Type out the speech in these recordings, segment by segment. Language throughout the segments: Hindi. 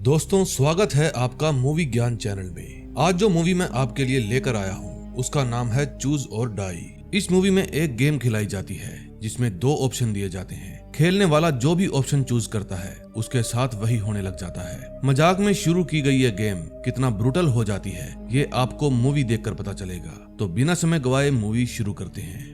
दोस्तों, स्वागत है आपका मूवी ज्ञान चैनल में। आज जो मूवी मैं आपके लिए लेकर आया हूँ उसका नाम है चूज और डाई। इस मूवी में एक गेम खिलाई जाती है जिसमें 2 ऑप्शन दिए जाते हैं। खेलने वाला जो भी ऑप्शन चूज करता है उसके साथ वही होने लग जाता है। मजाक में शुरू की गई ये गेम कितना ब्रूटल हो जाती है ये आपको मूवी देखकर पता चलेगा। तो बिना समय गवाए मूवी शुरू करते हैं।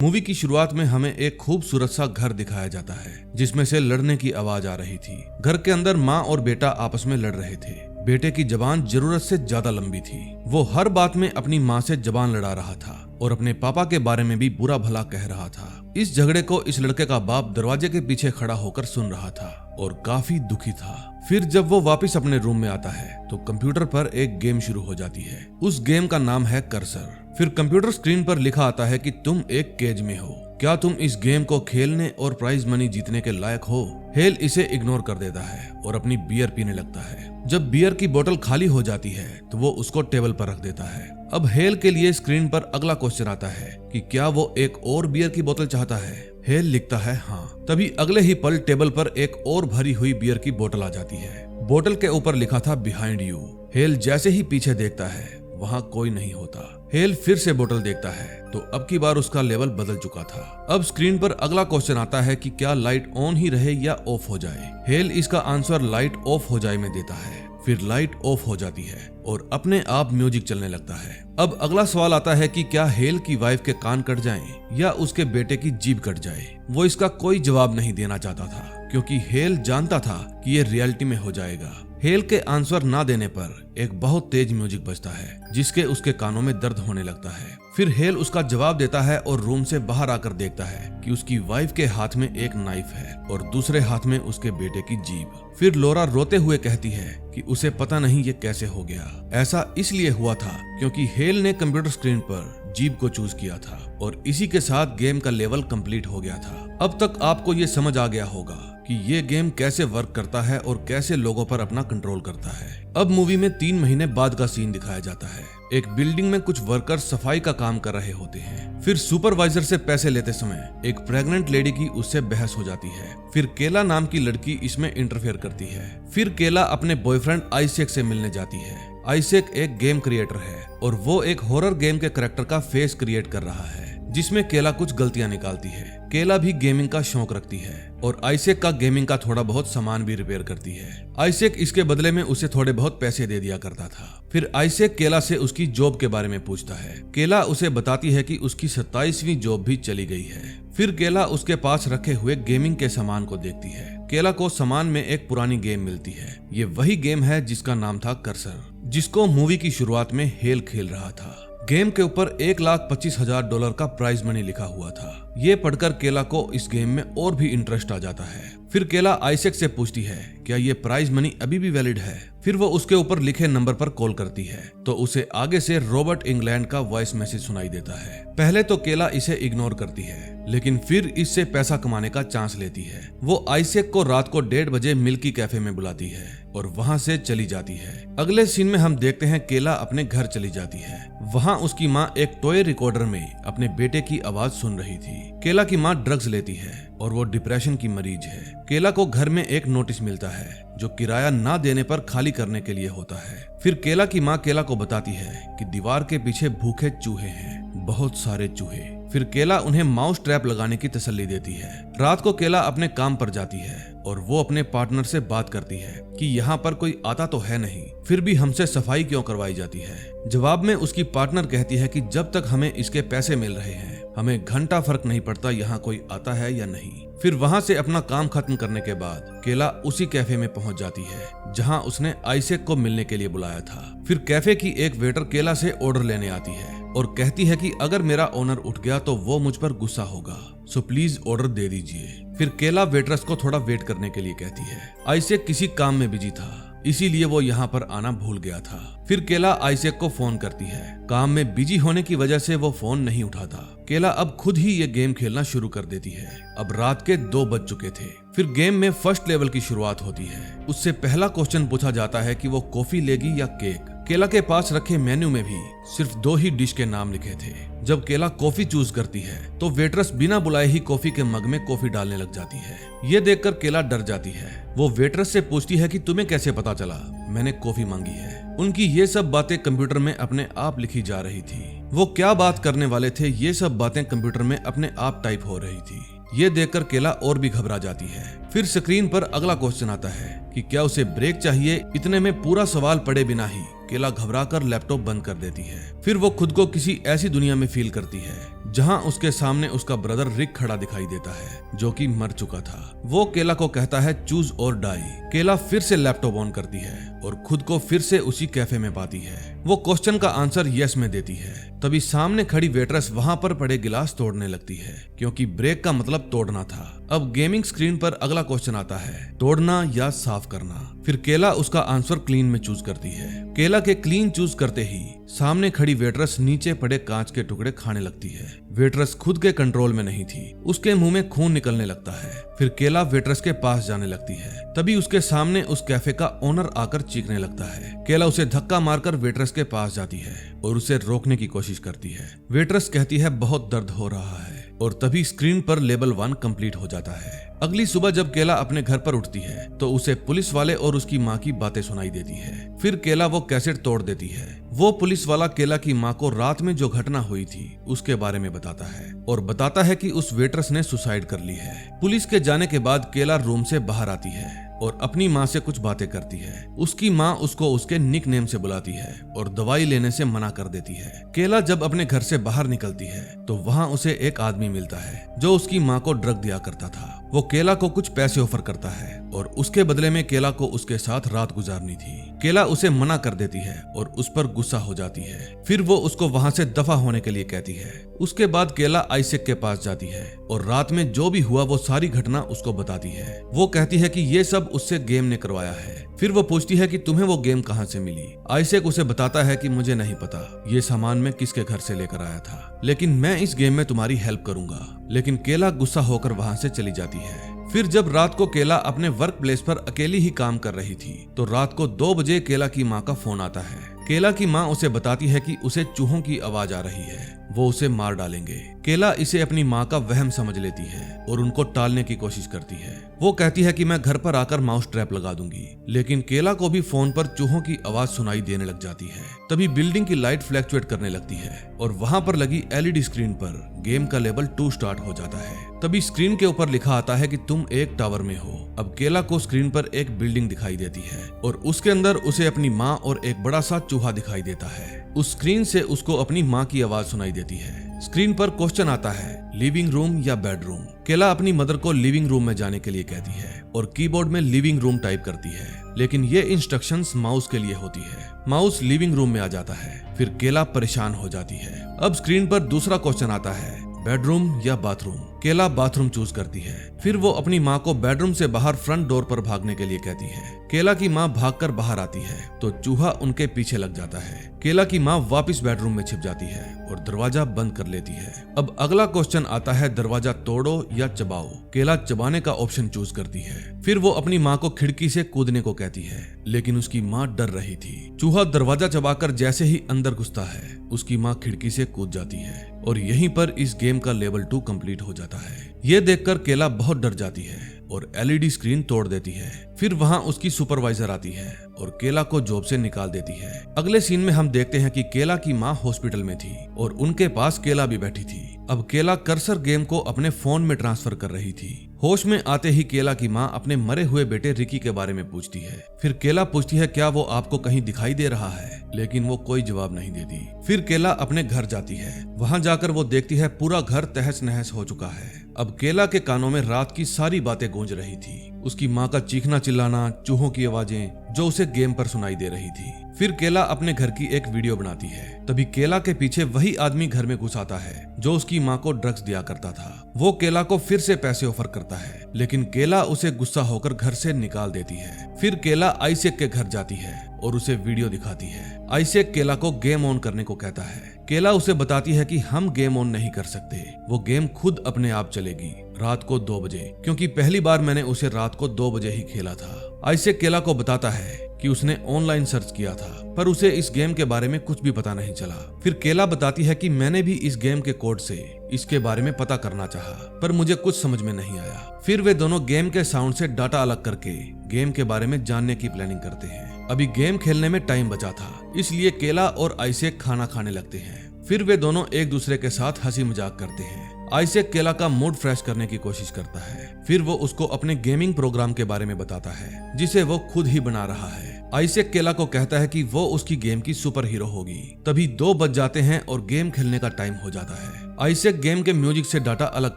मूवी की शुरुआत में हमें एक खूबसूरत सा घर दिखाया जाता है जिसमें से लड़ने की आवाज आ रही थी। घर के अंदर माँ और बेटा आपस में लड़ रहे थे। बेटे की जबान जरूरत से ज्यादा लंबी थी। वो हर बात में अपनी माँ से जबान लड़ा रहा था और अपने पापा के बारे में भी बुरा भला कह रहा था। इस झगड़े को इस लड़के का बाप दरवाजे के पीछे खड़ा होकर सुन रहा था और काफी दुखी था। फिर जब वो वापस अपने रूम में आता है तो कंप्यूटर पर एक गेम शुरू हो जाती है। उस गेम का नाम है कर्सर। फिर कंप्यूटर स्क्रीन पर लिखा आता है कि तुम एक केज में हो। क्या तुम इस गेम को खेलने और प्राइज मनी जीतने के लायक हो? हेल इसे इग्नोर कर देता है और अपनी बियर पीने लगता है। जब बियर की बोतल खाली हो जाती है तो वो उसको टेबल पर रख देता है। अब हेल के लिए स्क्रीन पर अगला क्वेश्चन आता है कि क्या वो एक और बियर की बोतल चाहता है? हेल लिखता है हाँ। तभी अगले ही पल टेबल पर एक और भरी हुई बियर की बोतल आ जाती है। बोतल के ऊपर लिखा था बिहाइंड यू। हेल जैसे ही पीछे देखता है वहाँ कोई नहीं होता। हेल फिर से बोतल देखता है तो अब की बार उसका लेवल बदल चुका था। अब स्क्रीन पर अगला क्वेश्चन आता है कि क्या लाइट ऑन ही रहे या ऑफ हो जाए। हेल इसका आंसर लाइट ऑफ हो जाए में देता है। फिर लाइट ऑफ हो जाती है और अपने आप म्यूजिक चलने लगता है। अब अगला सवाल आता है कि क्या हेल की वाइफ के कान कट जाएं या उसके बेटे की जीभ कट जाए। वो इसका कोई जवाब नहीं देना चाहता था क्योंकि हेल जानता था कि ये रियलिटी में हो जाएगा। हेल के आंसर ना देने पर एक बहुत तेज म्यूजिक बजता है जिसके उसके कानों में दर्द होने लगता है। फिर हेल उसका जवाब देता है और रूम से बाहर आकर देखता है कि उसकी वाइफ के हाथ में एक नाइफ है और दूसरे हाथ में उसके बेटे की जीभ। फिर लोरा रोते हुए कहती है कि उसे पता नहीं ये कैसे हो गया। ऐसा इसलिए हुआ था क्योंकि हेल ने कंप्यूटर स्क्रीन पर जीभ को चूज किया था और इसी के साथ गेम का लेवल कंप्लीट हो गया था। अब तक आपको ये समझ आ गया होगा कि ये गेम कैसे वर्क करता है और कैसे लोगों पर अपना कंट्रोल करता है। अब मूवी में 3 महीने बाद का सीन दिखाया जाता है। एक बिल्डिंग में कुछ वर्कर सफाई का काम कर रहे होते हैं। फिर सुपरवाइजर से पैसे लेते समय एक प्रेग्नेंट लेडी की उससे बहस हो जाती है। फिर केला नाम की लड़की इसमें इंटरफेयर करती है। फिर केला अपने बॉयफ्रेंड आइसेक से मिलने जाती है। आइसेक एक गेम क्रिएटर है और वो एक हॉरर गेम के कैरेक्टर का फेस क्रिएट कर रहा है जिसमें केला कुछ गलतियां निकालती है। केला भी गेमिंग का शौक रखती है और आइसेक का गेमिंग का थोड़ा बहुत सामान भी रिपेयर करती है। आइसेक इसके बदले में उसे थोड़े बहुत पैसे दे दिया करता था। फिर आइसेक केला से उसकी जॉब के बारे में पूछता है। केला उसे बताती है कि उसकी 27वीं जॉब भी चली गई है। फिर केला उसके पास रखे हुए गेमिंग के सामान को देखती है। केला को सामान में एक पुरानी गेम मिलती है। ये वही गेम है जिसका नाम था कर्सर, जिसको मूवी की शुरुआत में हेल खेल रहा था। गेम के ऊपर $1,25,000 का प्राइज मनी लिखा हुआ था। ये पढ़कर केला को इस गेम में और भी इंटरेस्ट आ जाता है। फिर केला आइसेक से पूछती है क्या ये प्राइज मनी अभी भी वैलिड है। फिर वो उसके ऊपर लिखे नंबर पर कॉल करती है तो उसे आगे से रॉबर्ट इंग्लैंड का वॉइस मैसेज सुनाई देता है। पहले तो केला इसे इग्नोर करती है लेकिन फिर इससे पैसा कमाने का चांस लेती है। वो आइसेक को रात को 1:30 बजे मिल्की कैफे में बुलाती है और वहाँ से चली जाती है। अगले सीन में हम देखते हैं केला अपने घर चली जाती है। वहाँ उसकी माँ एक टॉय रिकॉर्डर में अपने बेटे की आवाज सुन रही थी। केला की माँ ड्रग्स लेती है और वो डिप्रेशन की मरीज है। केला को घर में एक नोटिस मिलता है जो किराया ना देने पर खाली करने के लिए होता है। फिर केला की माँ केला को बताती है कि दीवार के पीछे भूखे चूहे हैं, बहुत सारे चूहे। फिर केला उन्हें माउस ट्रैप लगाने की तसल्ली देती है। रात को केला अपने काम पर जाती है और वो अपने पार्टनर से बात करती है कि यहाँ पर कोई आता तो है नहीं, फिर भी हमसे सफाई क्यों करवाई जाती है। जवाब में उसकी पार्टनर कहती है कि जब तक हमें इसके पैसे मिल रहे हैं हमें घंटा फर्क नहीं पड़ता यहाँ कोई आता है या नहीं। फिर वहाँ से अपना काम खत्म करने के बाद केला उसी कैफे में पहुँच जाती है जहाँ उसने आइसेक को मिलने के लिए बुलाया था। फिर कैफे की एक वेटर केला से ऑर्डर लेने आती है और कहती है कि अगर मेरा ओनर उठ गया तो वो मुझ पर गुस्सा होगा, सो प्लीज ऑर्डर दे दीजिए। फिर केला वेटरेस को थोड़ा वेट करने के लिए कहती है। आइसेक किसी काम में बिजी था इसीलिए वो यहाँ पर आना भूल गया था। फिर केला आइसेक को फोन करती है। काम में बिजी होने की वजह से वो फोन नहीं उठाता। केला अब खुद ही ये गेम खेलना शुरू कर देती है। अब रात के 2 बज चुके थे। फिर गेम में फर्स्ट लेवल की शुरुआत होती है। उससे पहला क्वेश्चन पूछा जाता है कि वो कॉफी लेगी या केक। केला के पास रखे मेन्यू में भी सिर्फ 2 ही डिश के नाम लिखे थे। जब केला कॉफी चूज करती है तो वेटरेस बिना बुलाए ही कॉफी के मग में कॉफी डालने लग जाती है। ये देखकर केला डर जाती है। वो वेटरेस से पूछती है कि तुम्हें कैसे पता चला मैंने कॉफी मांगी है। उनकी ये सब बातें कंप्यूटर में अपने आप लिखी जा रही थी। वो क्या बात करने वाले थे ये सब बातें कंप्यूटर में अपने आप टाइप हो रही थी। ये देखकर केला और भी घबरा जाती है। फिर स्क्रीन पर अगला क्वेश्चन आता है कि क्या उसे ब्रेक चाहिए। इतने में पूरा सवाल पढ़े बिना ही केला घबराकर लैपटॉप बंद कर देती है। फिर वो खुद को किसी ऐसी दुनिया में फील करती है जहां उसके सामने उसका ब्रदर रिक खड़ा दिखाई देता है जो कि मर चुका था। वो केला को कहता है चूज और डाई। केला फिर से लैपटॉप ऑन करती है और खुद को फिर से उसी कैफे में पाती है। वो क्वेश्चन का आंसर यस में देती है। तभी सामने खड़ी वेटरेस वहां पर पड़े गिलास तोड़ने लगती है क्योंकि ब्रेक का मतलब तोड़ना था। अब गेमिंग स्क्रीन पर अगला क्वेश्चन आता है तोड़ना या साफ करना। फिर केला उसका आंसर क्लीन में चूज करती है। केला के क्लीन चूज करते ही सामने खड़ी वेटरेस नीचे पड़े कांच के टुकड़े खाने लगती है। वेटरेस खुद के कंट्रोल में नहीं थी। उसके मुंह में खून निकलने लगता है। फिर केला वेटरेस के पास जाने लगती है। तभी उसके सामने उस कैफे का ओनर आकर चीखने लगता है। केला उसे धक्का मारकर वेटरेस के पास जाती है और उसे रोकने की कोशिश करती है। वेटरेस कहती है बहुत दर्द हो रहा है और तभी स्क्रीन पर लेवल 1 कंप्लीट हो जाता है। अगली सुबह जब केला अपने घर पर उठती है तो उसे पुलिस वाले और उसकी माँ की बातें सुनाई देती है। फिर केला वो कैसेट तोड़ देती है। वो पुलिस वाला केला की माँ को रात में जो घटना हुई थी उसके बारे में बताता है और बताता है कि उस वेटरेस ने सुसाइड कर ली है। पुलिस के जाने के बाद केला रूम से बाहर आती है और अपनी माँ से कुछ बातें करती है। उसकी माँ उसको उसके निक नेम से बुलाती है और दवाई लेने से मना कर देती है। केला जब अपने घर से बाहर निकलती है तो वहाँ उसे एक आदमी मिलता है जो उसकी माँ को ड्रग दिया करता था। वो केला को कुछ पैसे ऑफर करता है और उसके बदले में केला को उसके साथ रात गुजारनी थी। केला उसे मना कर देती है और उस पर गुस्सा हो जाती है। फिर वो उसको वहाँ से दफा होने के लिए कहती है। उसके बाद केला आइसेक के पास जाती है और रात में जो भी हुआ वो सारी घटना उसको बताती है। वो कहती है कि ये सब उससे गेम ने करवाया है। फिर वो पूछती है कि तुम्हें वो गेम कहाँ से मिली। आइसेक उसे बताता है कि मुझे नहीं पता ये सामान मैं किसके घर से लेकर आया था, लेकिन मैं इस गेम में तुम्हारी हेल्प करूंगा। लेकिन केला गुस्सा होकर वहाँ से चली जाती है। फिर जब रात को केला अपने वर्क प्लेस पर अकेली ही काम कर रही थी तो रात को 2 बजे केला की माँ का फोन आता है। केला की माँ उसे बताती है कि उसे चूहों की आवाज आ रही है, वो उसे मार डालेंगे। केला इसे अपनी माँ का वहम समझ लेती है और उनको टालने की कोशिश करती है। वो कहती है कि मैं घर पर आकर माउस ट्रैप लगा दूंगी, लेकिन केला को भी फोन पर चूहों की आवाज सुनाई देने लग जाती है। तभी बिल्डिंग की लाइट फ्लैक्चुएट करने लगती है और वहाँ पर लगी LED स्क्रीन पर गेम का लेवल 2 स्टार्ट हो जाता है। तभी स्क्रीन के ऊपर लिखा आता है कि तुम एक टावर में हो। अब केला को स्क्रीन पर एक बिल्डिंग दिखाई देती है और उसके अंदर उसे अपनी माँ और एक बड़ा सा चूहा दिखाई देता है। उस स्क्रीन से उसको अपनी माँ की आवाज सुनाई देती है। स्क्रीन पर क्वेश्चन आता है लिविंग रूम या बेडरूम। केला अपनी मदर को लिविंग रूम में जाने के लिए कहती है और कीबोर्ड में लिविंग रूम टाइप करती है, लेकिन ये इंस्ट्रक्शंस माउस के लिए होती है। माउस लिविंग रूम में आ जाता है। फिर केला परेशान हो जाती है। अब स्क्रीन पर दूसरा क्वेश्चन आता है बेडरूम या बाथरूम। केला बाथरूम चूज करती है। फिर वो अपनी माँ को बेडरूम से बाहर फ्रंट डोर पर भागने के लिए कहती है। केला की माँ भागकर बाहर आती है तो चूहा उनके पीछे लग जाता है। केला की माँ वापस बेडरूम में छिप जाती है और दरवाजा बंद कर लेती है। अब अगला क्वेश्चन आता है दरवाजा तोड़ो या चबाओ। केला चबाने का ऑप्शन चूज करती है। फिर वो अपनी माँ को खिड़की से कूदने को कहती है, लेकिन उसकी माँ डर रही थी। चूहा दरवाजा चबाकर जैसे ही अंदर घुसता है उसकी माँ खिड़की से कूद जाती है और यहीं पर इस गेम का लेवल 2 कंप्लीट हो जाता है। ये देखकर केला बहुत डर जाती है और LED स्क्रीन तोड़ देती है। फिर वहाँ उसकी सुपरवाइजर आती है और केला को जॉब से निकाल देती है। अगले सीन में हम देखते हैं कि केला की माँ हॉस्पिटल में थी और उनके पास केला भी बैठी थी। अब केला कर्सर गेम को अपने फोन में ट्रांसफर कर रही थी। होश में आते ही केला की माँ अपने मरे हुए बेटे रिकी के बारे में पूछती है। फिर केला पूछती है क्या वो आपको कहीं दिखाई दे रहा है, लेकिन वो कोई जवाब नहीं देती। फिर केला अपने घर जाती है। वहाँ जाकर वो देखती है पूरा घर तहस नहस हो चुका है। अब केला के कानों में रात की सारी बातें गूंज रही थी। उसकी माँ का चीखना चिल्लाना, चूहों की आवाजें जो उसे गेम पर सुनाई दे रही थी। फिर केला अपने घर की एक वीडियो बनाती है। तभी केला के पीछे वही आदमी घर में घुस आता है जो उसकी माँ को ड्रग्स दिया करता था। वो केला को फिर से पैसे ऑफर करता है, लेकिन केला उसे गुस्सा होकर घर से निकाल देती है। फिर केला आइसेक के घर जाती है और उसे वीडियो दिखाती है। आइसेक केला को गेम ऑन करने को कहता है। केला उसे बताती है कि हम गेम ऑन नहीं कर सकते, वो गेम खुद अपने आप चलेगी रात को 2 बजे, क्योंकि पहली बार मैंने उसे रात को 2 बजे ही खेला था। आइसेक केला को बताता है कि उसने ऑनलाइन सर्च किया था, पर उसे इस गेम के बारे में कुछ भी पता नहीं चला। फिर केला बताती है कि मैंने भी इस गेम के कोड से इसके बारे में पता करना चाहा, पर मुझे कुछ समझ में नहीं आया। फिर वे दोनों गेम के साउंड से डाटा अलग करके गेम के बारे में जानने की प्लानिंग करते हैं। अभी गेम खेलने में टाइम बचा था, इसलिए केला और आइसेक खाना खाने लगते हैं। फिर वे दोनों एक दूसरे के साथ हंसी मजाक करते हैं। आइसेक केला का मूड फ्रेश करने की कोशिश करता है। फिर वो उसको अपने गेमिंग प्रोग्राम के बारे में बताता है, जिसे वो खुद ही बना रहा है। आइसेक केला को कहता है कि वो उसकी गेम की सुपर हीरो होगी। तभी 2 बज जाते हैं और गेम खेलने का टाइम हो जाता है। आइसेक गेम के म्यूजिक से डाटा अलग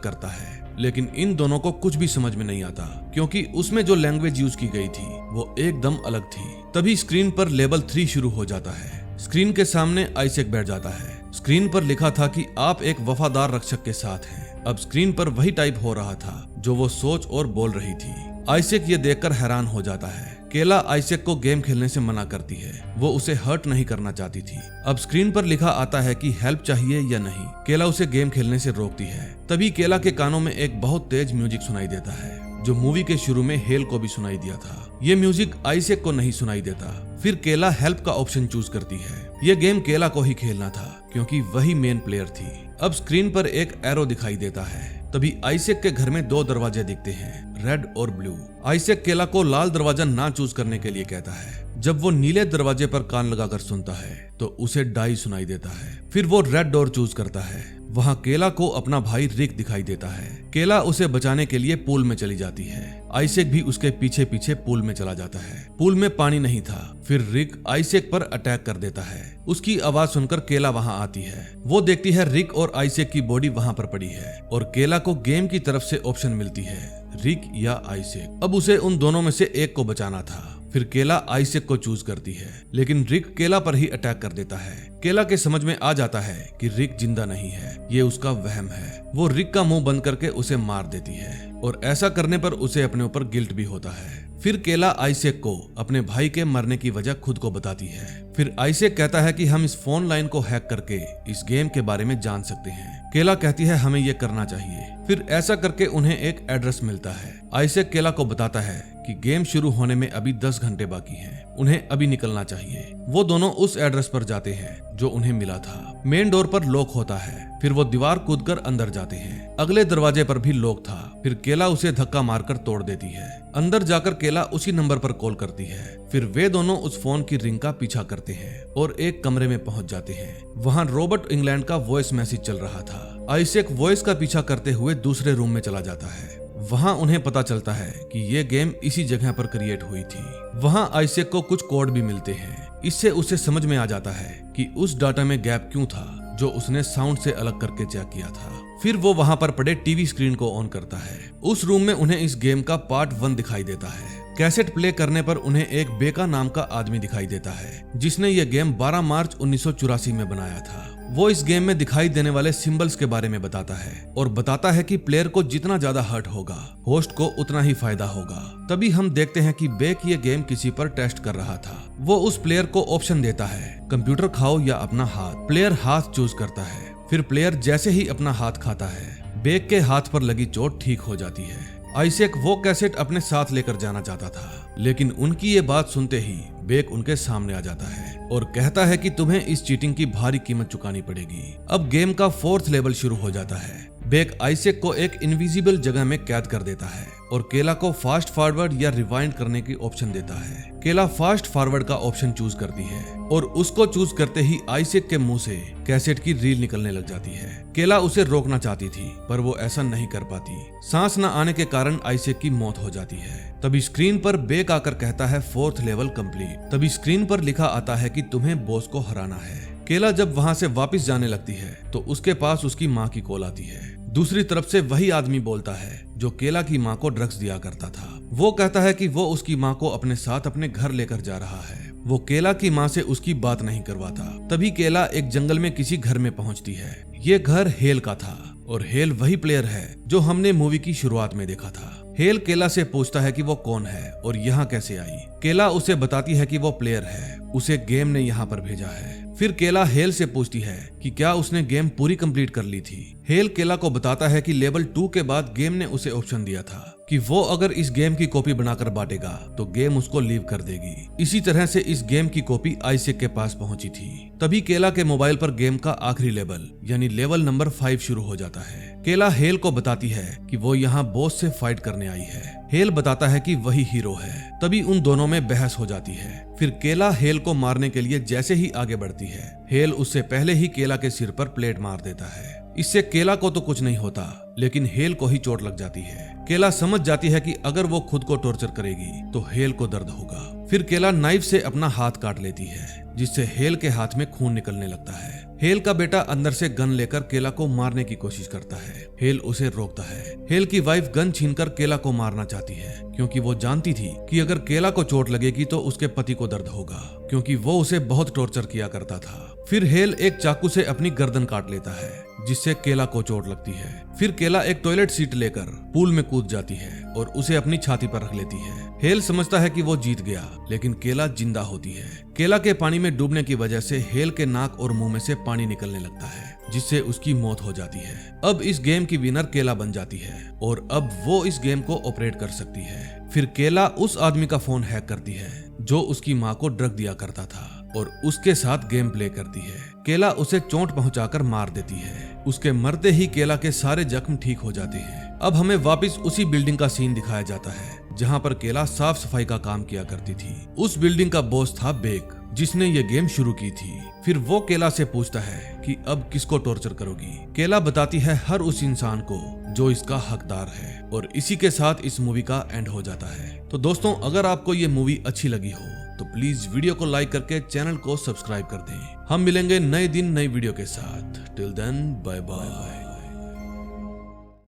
करता है, लेकिन इन दोनों को कुछ भी समझ में नहीं आता, क्योंकि उसमें जो लैंग्वेज यूज की गई थी वो एकदम अलग थी। तभी स्क्रीन पर लेवल 3 शुरू हो जाता है। स्क्रीन के सामने आइसेक बैठ जाता है। स्क्रीन पर लिखा था कि आप एक वफादार रक्षक के साथ हैं। अब स्क्रीन पर वही टाइप हो रहा था जो वो सोच और बोल रही थी। आइसेक ये देखकर हैरान हो जाता है। केला आइसेक को गेम खेलने से मना करती है, वो उसे हर्ट नहीं करना चाहती थी। अब स्क्रीन पर लिखा आता है कि हेल्प चाहिए या नहीं। केला उसे गेम खेलने से रोकती है। तभी केला के कानों में एक बहुत तेज म्यूजिक सुनाई देता है, जो मूवी के शुरू में हेल को भी सुनाई दिया था। ये म्यूजिक आइसेक को नहीं सुनाई देता। फिर केला हेल्प का ऑप्शन चूज करती है। ये गेम केला को ही खेलना था, क्योंकि वही मेन प्लेयर थी। अब स्क्रीन पर एक एरो दिखाई देता है। तभी आइसेक के घर में 2 दरवाजे दिखते हैं, रेड और ब्लू। आइसेक केला को लाल दरवाजा ना चूज करने के लिए कहता है। जब वो नीले दरवाजे पर कान लगाकर सुनता है तो उसे डाई सुनाई देता है। फिर वो रेड डोर चूज करता है। वहाँ केला को अपना भाई रिक दिखाई देता है। केला उसे बचाने के लिए पूल में चली जाती है। आइसेक भी उसके पीछे पीछे पूल में चला जाता है। पूल में पानी नहीं था। फिर रिक आइसेक पर अटैक कर देता है। उसकी आवाज सुनकर केला वहाँ आती है। वो देखती है रिक और आइसेक की बॉडी वहाँ पर पड़ी है और केला को गेम की तरफ से ऑप्शन मिलती है, रिक या आइसेक। अब उसे उन दोनों में से एक को बचाना था। फिर केला आइसेक को चूज करती है, लेकिन रिक केला पर ही अटैक कर देता है। केला के समझ में आ जाता है कि रिक जिंदा नहीं है, ये उसका वहम है। वो रिक का मुंह बंद करके उसे मार देती है और ऐसा करने पर उसे अपने ऊपर गिल्ट भी होता है। फिर केला आइसेक को अपने भाई के मरने की वजह खुद को बताती है। फिर आइसेक कहता है कि हम इस फोन लाइन को हैक करके इस गेम के बारे में जान सकते हैं। केला कहती है हमें ये करना चाहिए। फिर ऐसा करके उन्हें एक एड्रेस मिलता है। आइसेक केला को बताता है कि गेम शुरू होने में अभी 10 घंटे बाकी हैं, उन्हें अभी निकलना चाहिए। वो दोनों उस एड्रेस पर जाते हैं जो उन्हें मिला था। मेन डोर पर लॉक होता है। फिर वो दीवार कूदकर अंदर जाते हैं। अगले दरवाजे पर भी लॉक था। फिर केला उसे धक्का मारकर तोड़ देती है। अंदर जाकर केला उसी नंबर पर कॉल करती है। फिर वे दोनों उस फोन की रिंग का पीछा करते हैं और एक कमरे में पहुंच जाते हैं। वहां रॉबर्ट इंग्लैंड का वॉइस मैसेज चल रहा था। आइसेक वॉइस का पीछा करते हुए दूसरे रूम में चला जाता है। वहां उन्हें पता चलता है कि ये गेम इसी जगह पर क्रिएट हुई थी। वहां आइसेक को कुछ कोड भी मिलते हैं। इससे उसे समझ में आ जाता है कि उस डाटा में गैप क्यों था जो उसने साउंड से अलग करके चेक किया था। फिर वो वहां पर पड़े टीवी स्क्रीन को ऑन करता है। उस रूम में उन्हें इस गेम का पार्ट 1 दिखाई देता है। कैसेट प्ले करने पर उन्हें एक बेका नाम का आदमी दिखाई देता है, जिसने ये गेम 12 मार्च 1984 में बनाया था। वो इस गेम में दिखाई देने वाले सिंबल्स के बारे में बताता है और बताता है कि प्लेयर को जितना ज्यादा हर्ट होगा, होस्ट को उतना ही फायदा होगा। तभी हम देखते हैं कि बेक ये गेम किसी पर टेस्ट कर रहा था। वो उस प्लेयर को ऑप्शन देता है, कंप्यूटर खाओ या अपना हाथ। प्लेयर हाथ चूज करता है। फिर प्लेयर जैसे ही अपना हाथ खाता है, बेक के हाथ पर लगी चोट ठीक हो जाती है। आइसेक वो कैसेट अपने साथ लेकर जाना चाहता था, लेकिन उनकी ये बात सुनते ही बेक उनके सामने आ जाता है और कहता है कि तुम्हें इस चीटिंग की भारी कीमत चुकानी पड़ेगी। अब गेम का 4th लेवल शुरू हो जाता है। बेक आइसेक को एक इनविजिबल जगह में कैद कर देता है और केला को फास्ट फॉरवर्ड या रिवाइंड करने की ऑप्शन देता है। केला फास्ट फॉरवर्ड का ऑप्शन चूज करती है और उसको चूज करते ही आइसेक के मुंह से कैसेट की रील निकलने लग जाती है। केला उसे रोकना चाहती थी, पर वो ऐसा नहीं कर पाती। सांस न आने के कारण आइसेक की मौत हो जाती है। तभी स्क्रीन पर बेक आकर कहता है 4th लेवल कंप्लीट। तभी स्क्रीन पर लिखा आता है कि तुम्हें बॉस को हराना है। केला जब वहां से वापस जाने लगती है तो उसके पास उसकी माँ की कॉल आती है। दूसरी तरफ से वही आदमी बोलता है जो केला की माँ को ड्रग्स दिया करता था। वो कहता है कि वो उसकी माँ को अपने साथ अपने घर लेकर जा रहा है। वो केला की माँ से उसकी बात नहीं करवाता। तभी केला एक जंगल में किसी घर में पहुंचती है। ये घर हेल का था और हेल वही प्लेयर है जो हमने मूवी की शुरुआत में देखा था। हेल केला से पूछता है कि वो कौन है और यहाँ कैसे आई। केला उसे बताती है कि वो प्लेयर है, उसे गेम ने यहाँ पर भेजा है। फिर केला हेल से पूछती है कि क्या उसने गेम पूरी कंप्लीट कर ली थी। हेल केला को बताता है कि लेवल 2 के बाद गेम ने उसे ऑप्शन दिया था कि वो अगर इस गेम की कॉपी बनाकर बांटेगा तो गेम उसको लीव कर देगी। इसी तरह से इस गेम की कॉपी आइजैक के पास पहुंची थी। तभी केला के मोबाइल पर गेम का आखिरी लेवल यानी लेवल नंबर 5 शुरू हो जाता है। केला हेल को बताती है कि वो यहाँ बॉस से फाइट करने आई है। हेल बताता है कि वही हीरो है। तभी उन दोनों में बहस हो जाती है। फिर केला हेल को मारने के लिए जैसे ही आगे बढ़ती है, हेल उससे पहले ही केला के सिर पर प्लेट मार देता है। इससे केला को तो कुछ नहीं होता, लेकिन हेल को ही चोट लग जाती है। केला समझ जाती है कि अगर वो खुद को टॉर्चर करेगी तो हेल को दर्द होगा। फिर केला नाइफ से अपना हाथ काट लेती है, जिससे हेल के हाथ में खून निकलने लगता है। हेल का बेटा अंदर से गन लेकर केला को मारने की कोशिश करता है। हेल उसे रोकता है। हेल की वाइफ गन छीनकर केला को मारना चाहती है, क्योंकि वो जानती थी कि अगर केला को चोट लगेगी तो उसके पति को दर्द होगा, क्योंकि वो उसे बहुत टॉर्चर किया करता था। फिर हेल एक चाकू से अपनी गर्दन काट लेता है, जिससे केला को चोट लगती है। फिर केला एक टॉयलेट सीट लेकर पूल में कूद जाती है और उसे अपनी छाती पर रख लेती है। हेल समझता है कि वो जीत गया, लेकिन केला जिंदा होती है। केला के पानी में डूबने की वजह से हेल के नाक और मुंह में से पानी निकलने लगता है, जिससे उसकी मौत हो जाती है। अब इस गेम की विनर केला बन जाती है और अब वो इस गेम को ऑपरेट कर सकती है। फिर केला उस आदमी का फोन हैक करती है जो उसकी माँ को ड्रग दिया करता था और उसके साथ गेम प्ले करती है। केला उसे चोट पहुंचाकर मार देती है। उसके मरते ही केला के सारे जख्म ठीक हो जाते हैं। अब हमें वापस उसी बिल्डिंग का सीन दिखाया जाता है जहां पर केला साफ सफाई का काम किया करती थी। उस बिल्डिंग का बॉस था बेक, जिसने ये गेम शुरू की थी। फिर वो केला से पूछता है कि अब किसको टॉर्चर करोगी। केला बताती है हर उस इंसान को जो इसका हकदार है। और इसी के साथ इस मूवी का एंड हो जाता है। तो दोस्तों, अगर आपको ये मूवी अच्छी लगी हो तो प्लीज वीडियो को लाइक करके चैनल को सब्सक्राइब कर दें। हम मिलेंगे नए दिन नई वीडियो के साथ। Till then, bye bye.